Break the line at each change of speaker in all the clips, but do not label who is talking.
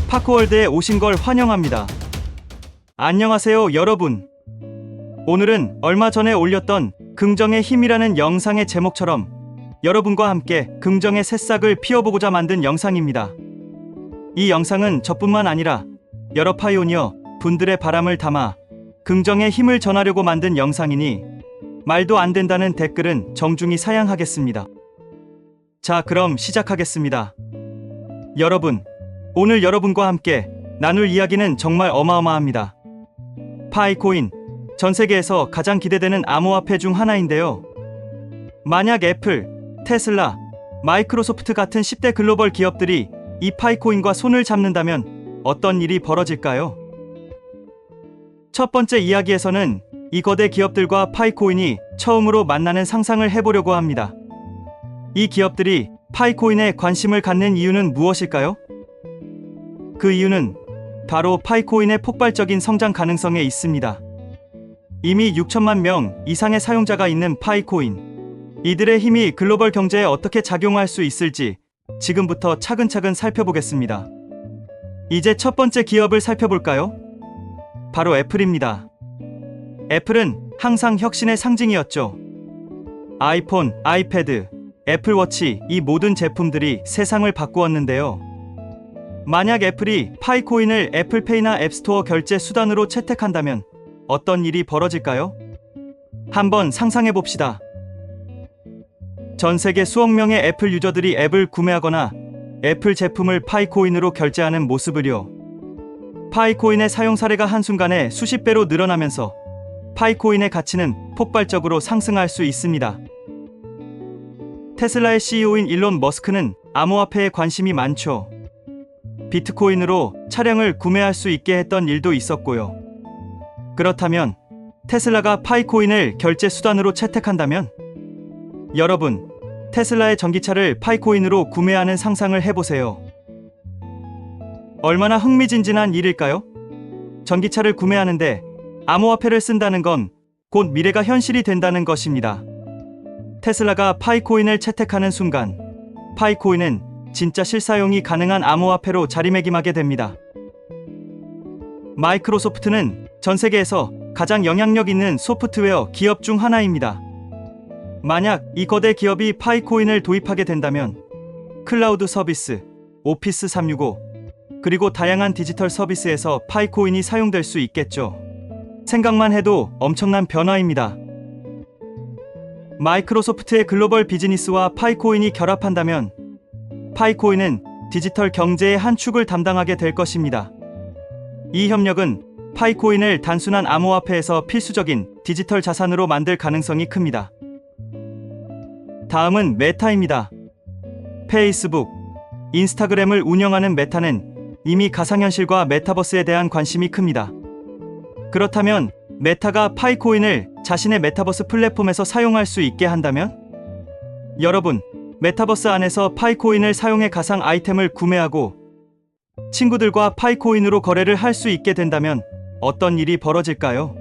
파크월드에 오신 걸 환영합니다. 안녕하세요, 여러분. 오늘은 얼마 전에 올렸던 긍정의 힘이라는 영상의 제목처럼 여러분과 함께 긍정의 새싹을 피워보고자 만든 영상입니다. 이 영상은 저뿐만 아니라 여러 파이오니어 분들의 바람을 담아 긍정의 힘을 전하려고 만든 영상이니 말도 안 된다는 댓글은 정중히 사양하겠습니다. 자, 그럼 시작하겠습니다. 여러분, 오늘 여러분과 함께 나눌 이야기는 정말 어마어마합니다. 파이코인, 전 세계에서 가장 기대되는 암호화폐 중 하나인데요. 만약 애플, 테슬라, 마이크로소프트 같은 10대 글로벌 기업들이 이 파이코인과 손을 잡는다면 어떤 일이 벌어질까요? 첫 번째 이야기에서는 이 거대 기업들과 파이코인이 처음으로 만나는 상상을 해보려고 합니다. 이 기업들이 파이코인에 관심을 갖는 이유는 무엇일까요? 그 이유는 바로 파이코인의 폭발적인 성장 가능성에 있습니다. 이미 6천만 명 이상의 사용자가 있는 파이코인. 이들의 힘이 글로벌 경제에 어떻게 작용할 수 있을지 지금부터 차근차근 살펴보겠습니다. 이제 첫 번째 기업을 살펴볼까요? 바로 애플입니다. 애플은 항상 혁신의 상징이었죠. 아이폰, 아이패드, 애플워치, 이 모든 제품들이 세상을 바꾸었는데요. 만약 애플이 파이코인을 애플페이나 앱스토어 결제 수단으로 채택한다면 어떤 일이 벌어질까요? 한번 상상해봅시다. 전 세계 수억 명의 애플 유저들이 앱을 구매하거나 애플 제품을 파이코인으로 결제하는 모습을요. 파이코인의 사용 사례가 한순간에 수십 배로 늘어나면서 파이코인의 가치는 폭발적으로 상승할 수 있습니다. 테슬라의 CEO인 일론 머스크는 암호화폐에 관심이 많죠. 비트코인으로 차량을 구매할 수 있게 했던 일도 있었고요. 그렇다면 테슬라가 파이코인을 결제 수단으로 채택한다면? 여러분, 테슬라의 전기차를 파이코인으로 구매하는 상상을 해보세요. 얼마나 흥미진진한 일일까요? 전기차를 구매하는데 암호화폐를 쓴다는 건 곧 미래가 현실이 된다는 것입니다. 테슬라가 파이코인을 채택하는 순간 파이코인은 진짜 실사용이 가능한 암호화폐로 자리매김하게 됩니다. 마이크로소프트는 전 세계에서 가장 영향력 있는 소프트웨어 기업 중 하나입니다. 만약 이 거대 기업이 파이코인을 도입하게 된다면 클라우드 서비스, 오피스 365, 그리고 다양한 디지털 서비스에서 파이코인이 사용될 수 있겠죠. 생각만 해도 엄청난 변화입니다. 마이크로소프트의 글로벌 비즈니스와 파이코인이 결합한다면 파이코인은 디지털 경제의 한 축을 담당하게 될 것입니다. 이 협력은 파이코인을 단순한 암호화폐에서 필수적인 디지털 자산으로 만들 가능성이 큽니다. 다음은 메타입니다. 페이스북, 인스타그램을 운영하는 메타는 이미 가상현실과 메타버스에 대한 관심이 큽니다. 그렇다면 메타가 파이코인을 자신의 메타버스 플랫폼에서 사용할 수 있게 한다면? 여러분, 메타버스 안에서 파이코인을 사용해 가상 아이템을 구매하고 친구들과 파이코인으로 거래를 할 수 있게 된다면 어떤 일이 벌어질까요?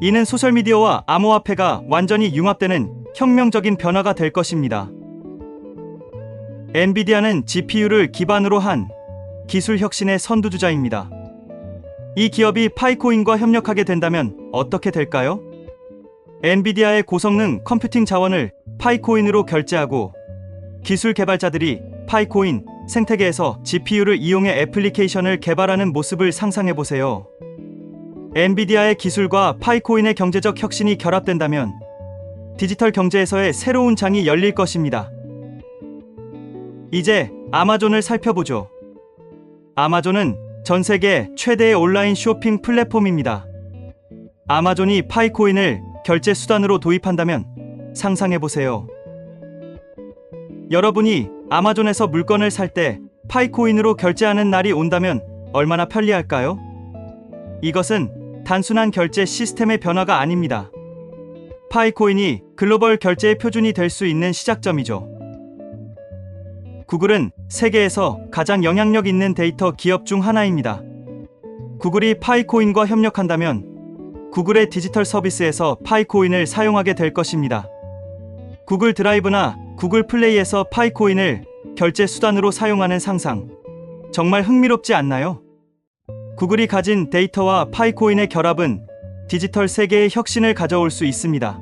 이는 소셜미디어와 암호화폐가 완전히 융합되는 혁명적인 변화가 될 것입니다. 엔비디아는 GPU를 기반으로 한 기술 혁신의 선두주자입니다. 이 기업이 파이코인과 협력하게 된다면 어떻게 될까요? 엔비디아의 고성능 컴퓨팅 자원을 파이코인으로 결제하고 기술 개발자들이 파이코인 생태계에서 GPU를 이용해 애플리케이션을 개발하는 모습을 상상해보세요. 엔비디아의 기술과 파이코인의 경제적 혁신이 결합된다면 디지털 경제에서의 새로운 장이 열릴 것입니다. 이제 아마존을 살펴보죠. 아마존은 전 세계 최대의 온라인 쇼핑 플랫폼입니다. 아마존이 파이코인을 결제 수단으로 도입한다면 상상해보세요. 여러분이 아마존에서 물건을 살 때 파이코인으로 결제하는 날이 온다면 얼마나 편리할까요? 이것은 단순한 결제 시스템의 변화가 아닙니다. 파이코인이 글로벌 결제의 표준이 될 수 있는 시작점이죠. 구글은 세계에서 가장 영향력 있는 데이터 기업 중 하나입니다. 구글이 파이코인과 협력한다면 구글의 디지털 서비스에서 파이코인을 사용하게 될 것입니다. 구글 드라이브나 구글 플레이에서 파이코인을 결제 수단으로 사용하는 상상. 정말 흥미롭지 않나요? 구글이 가진 데이터와 파이코인의 결합은 디지털 세계의 혁신을 가져올 수 있습니다.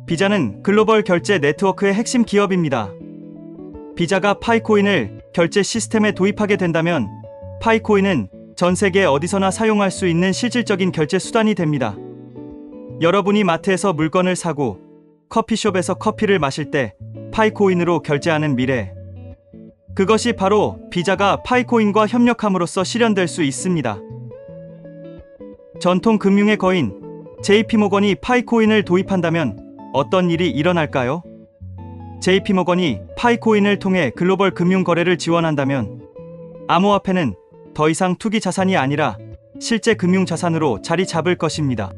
비자는 글로벌 결제 네트워크의 핵심 기업입니다. 비자가 파이코인을 결제 시스템에 도입하게 된다면 파이코인은 전 세계 어디서나 사용할 수 있는 실질적인 결제 수단이 됩니다. 여러분이 마트에서 물건을 사고 커피숍에서 커피를 마실 때 파이코인으로 결제하는 미래. 그것이 바로 비자가 파이코인과 협력함으로써 실현될 수 있습니다. 전통 금융의 거인 JP모건이 파이코인을 도입한다면 어떤 일이 일어날까요? JP모건이 파이코인을 통해 글로벌 금융 거래를 지원한다면 암호화폐는 더 이상 투기 자산이 아니라 실제 금융 자산으로 자리 잡을 것입니다.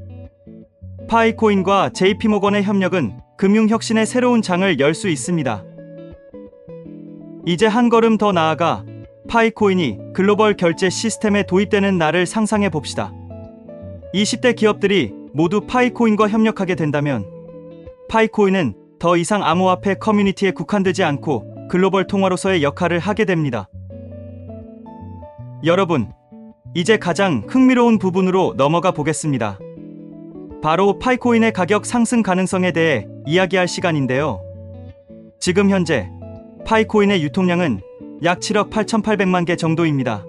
파이코인과 JP모건의 협력은 금융 혁신의 새로운 장을 열 수 있습니다. 이제 한 걸음 더 나아가 파이코인이 글로벌 결제 시스템에 도입되는 날을 상상해 봅시다. 20대 기업들이 모두 파이코인과 협력하게 된다면 파이코인은 더 이상 암호화폐 커뮤니티에 국한되지 않고 글로벌 통화로서의 역할을 하게 됩니다. 여러분, 이제 가장 흥미로운 부분으로 넘어가 보겠습니다. 바로 파이코인의 가격 상승 가능성에 대해 이야기할 시간인데요. 지금 현재 파이코인의 유통량은 약 7억 8,800만 개 정도입니다.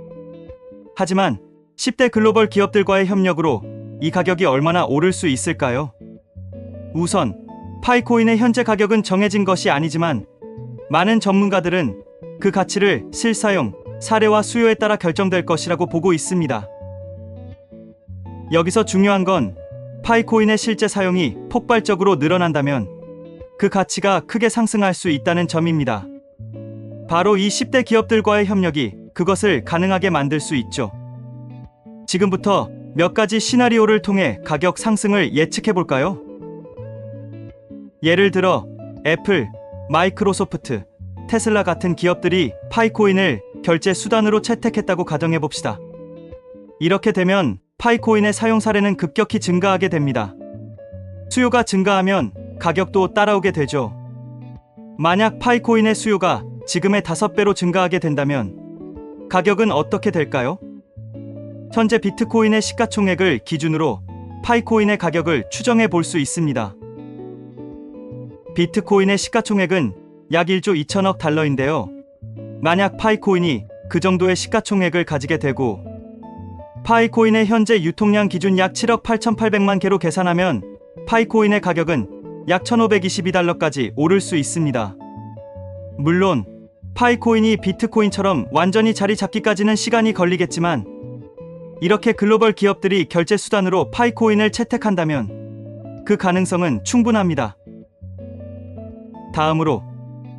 하지만 10대 글로벌 기업들과의 협력으로 이 가격이 얼마나 오를 수 있을까요? 우선 파이코인의 현재 가격은 정해진 것이 아니지만 많은 전문가들은 그 가치를 실사용, 사례와 수요에 따라 결정될 것이라고 보고 있습니다. 여기서 중요한 건 파이코인의 실제 사용이 폭발적으로 늘어난다면 그 가치가 크게 상승할 수 있다는 점입니다. 바로 이 10대 기업들과의 협력이 그것을 가능하게 만들 수 있죠. 지금부터 몇 가지 시나리오를 통해 가격 상승을 예측해 볼까요? 예를 들어 애플, 마이크로소프트, 테슬라 같은 기업들이 파이코인을 결제 수단으로 채택했다고 가정해 봅시다. 이렇게 되면 파이코인의 사용 사례는 급격히 증가하게 됩니다. 수요가 증가하면 가격도 따라오게 되죠. 만약 파이코인의 수요가 지금의 5배로 증가하게 된다면 가격은 어떻게 될까요? 현재 비트코인의 시가총액을 기준으로 파이코인의 가격을 추정해 볼 수 있습니다. 비트코인의 시가총액은 약 1조 2천억 달러인데요. 만약 파이코인이 그 정도의 시가총액을 가지게 되고 파이코인의 현재 유통량 기준 약 7억 8,800만 개로 계산하면 파이코인의 가격은 약 1,522달러까지 오를 수 있습니다. 물론 파이코인이 비트코인처럼 완전히 자리 잡기까지는 시간이 걸리겠지만 이렇게 글로벌 기업들이 결제 수단으로 파이코인을 채택한다면 그 가능성은 충분합니다. 다음으로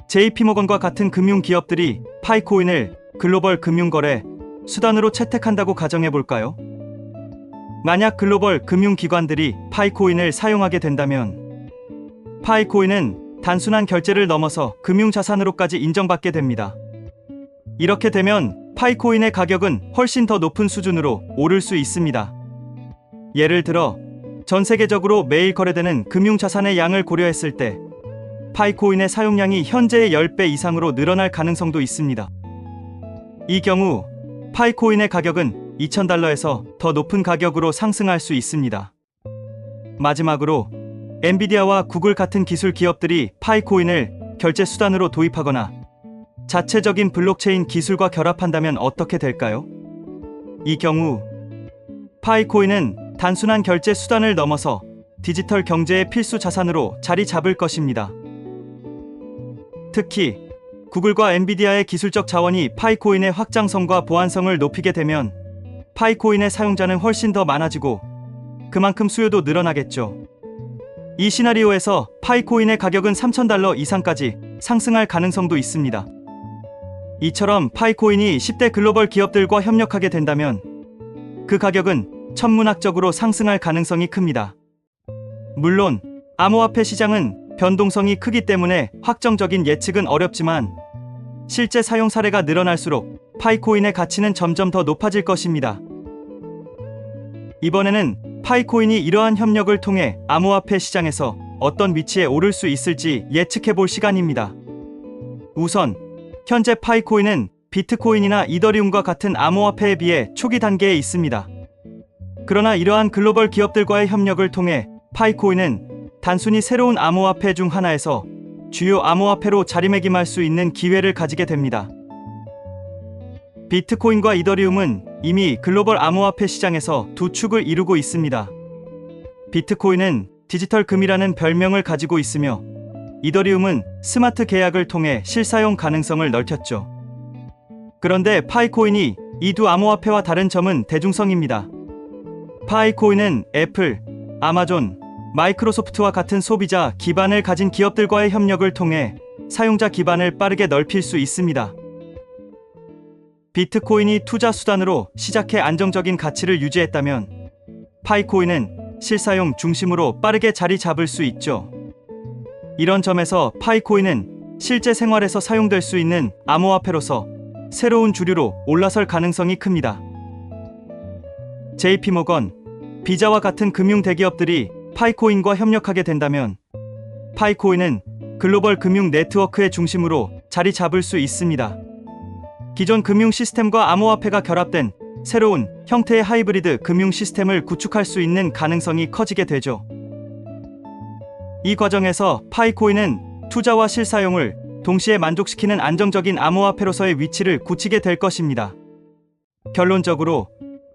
JP모건과 같은 금융 기업들이 파이코인을 글로벌 금융거래 수단으로 채택한다고 가정해 볼까요? 만약 글로벌 금융기관들이 파이코인을 사용하게 된다면 파이코인은 단순한 결제를 넘어서 금융자산으로까지 인정받게 됩니다. 이렇게 되면 파이코인의 가격은 훨씬 더 높은 수준으로 오를 수 있습니다. 예를 들어 전 세계적으로 매일 거래되는 금융자산의 양을 고려했을 때 파이코인의 사용량이 현재의 10배 이상으로 늘어날 가능성도 있습니다. 이 경우 파이코인의 가격은 2,000달러에서 더 높은 가격으로 상승할 수 있습니다. 마지막으로 엔비디아와 구글 같은 기술 기업들이 파이코인을 결제 수단으로 도입하거나 자체적인 블록체인 기술과 결합한다면 어떻게 될까요? 이 경우 파이코인은 단순한 결제 수단을 넘어서 디지털 경제의 필수 자산으로 자리 잡을 것입니다. 특히 구글과 엔비디아의 기술적 자원이 파이코인의 확장성과 보안성을 높이게 되면 파이코인의 사용자는 훨씬 더 많아지고 그만큼 수요도 늘어나겠죠. 이 시나리오에서 파이코인의 가격은 3,000달러 이상까지 상승할 가능성도 있습니다. 이처럼 파이코인이 10대 글로벌 기업들과 협력하게 된다면 그 가격은 천문학적으로 상승할 가능성이 큽니다. 물론 암호화폐 시장은 변동성이 크기 때문에 확정적인 예측은 어렵지만 실제 사용 사례가 늘어날수록 파이코인의 가치는 점점 더 높아질 것입니다. 이번에는 파이코인이 이러한 협력을 통해 암호화폐 시장에서 어떤 위치에 오를 수 있을지 예측해 볼 시간입니다. 우선 현재 파이코인은 비트코인이나 이더리움과 같은 암호화폐에 비해 초기 단계에 있습니다. 그러나 이러한 글로벌 기업들과의 협력을 통해 파이코인은 단순히 새로운 암호화폐 중 하나에서 주요 암호화폐로 자리매김할 수 있는 기회를 가지게 됩니다. 비트코인과 이더리움은 이미 글로벌 암호화폐 시장에서 두 축을 이루고 있습니다. 비트코인은 디지털 금이라는 별명을 가지고 있으며 이더리움은 스마트 계약을 통해 실사용 가능성을 넓혔죠. 그런데 파이코인이 이 두 암호화폐와 다른 점은 대중성입니다. 파이코인은 애플, 아마존, 마이크로소프트와 같은 소비자 기반을 가진 기업들과의 협력을 통해 사용자 기반을 빠르게 넓힐 수 있습니다. 비트코인이 투자 수단으로 시작해 안정적인 가치를 유지했다면 파이코인은 실사용 중심으로 빠르게 자리 잡을 수 있죠. 이런 점에서 파이코인은 실제 생활에서 사용될 수 있는 암호화폐로서 새로운 주류로 올라설 가능성이 큽니다. JP모건, 비자와 같은 금융 대기업들이 파이코인과 협력하게 된다면 파이코인은 글로벌 금융 네트워크의 중심으로 자리 잡을 수 있습니다. 기존 금융 시스템과 암호화폐가 결합된 새로운 형태의 하이브리드 금융 시스템을 구축할 수 있는 가능성이 커지게 되죠. 이 과정에서 파이코인은 투자와 실사용을 동시에 만족시키는 안정적인 암호화폐로서의 위치를 굳히게 될 것입니다. 결론적으로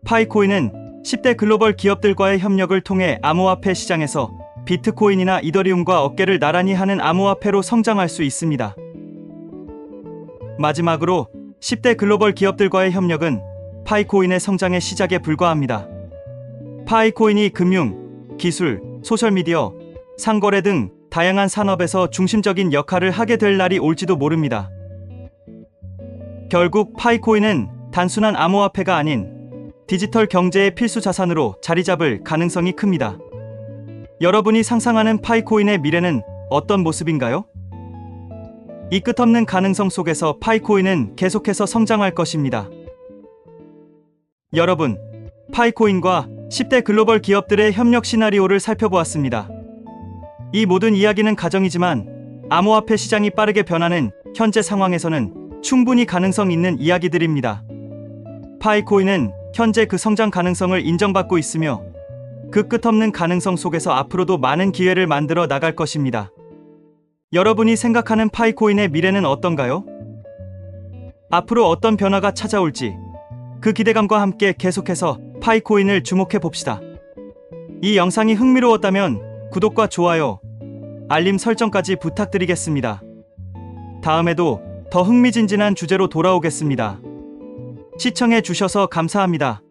파이코인은 10대 글로벌 기업들과의 협력을 통해 암호화폐 시장에서 비트코인이나 이더리움과 어깨를 나란히 하는 암호화폐로 성장할 수 있습니다. 마지막으로 10대 글로벌 기업들과의 협력은 파이코인의 성장의 시작에 불과합니다. 파이코인이 금융, 기술, 소셜미디어, 상거래 등 다양한 산업에서 중심적인 역할을 하게 될 날이 올지도 모릅니다. 결국 파이코인은 단순한 암호화폐가 아닌 디지털 경제의 필수 자산으로 자리 잡을 가능성이 큽니다. 여러분이 상상하는 파이코인의 미래는 어떤 모습인가요? 이 끝없는 가능성 속에서 파이코인은 계속해서 성장할 것입니다. 여러분, 파이코인과 10대 글로벌 기업들의 협력 시나리오를 살펴보았습니다. 이 모든 이야기는 가정이지만 암호화폐 시장이 빠르게 변하는 현재 상황에서는 충분히 가능성 있는 이야기들입니다. 파이코인은 현재 그 성장 가능성을 인정받고 있으며 그 끝없는 가능성 속에서 앞으로도 많은 기회를 만들어 나갈 것입니다. 여러분이 생각하는 파이코인의 미래는 어떤가요? 앞으로 어떤 변화가 찾아올지 그 기대감과 함께 계속해서 파이코인을 주목해 봅시다. 이 영상이 흥미로웠다면 구독과 좋아요, 알림 설정까지 부탁드리겠습니다. 다음에도 더 흥미진진한 주제로 돌아오겠습니다. 시청해 주셔서 감사합니다.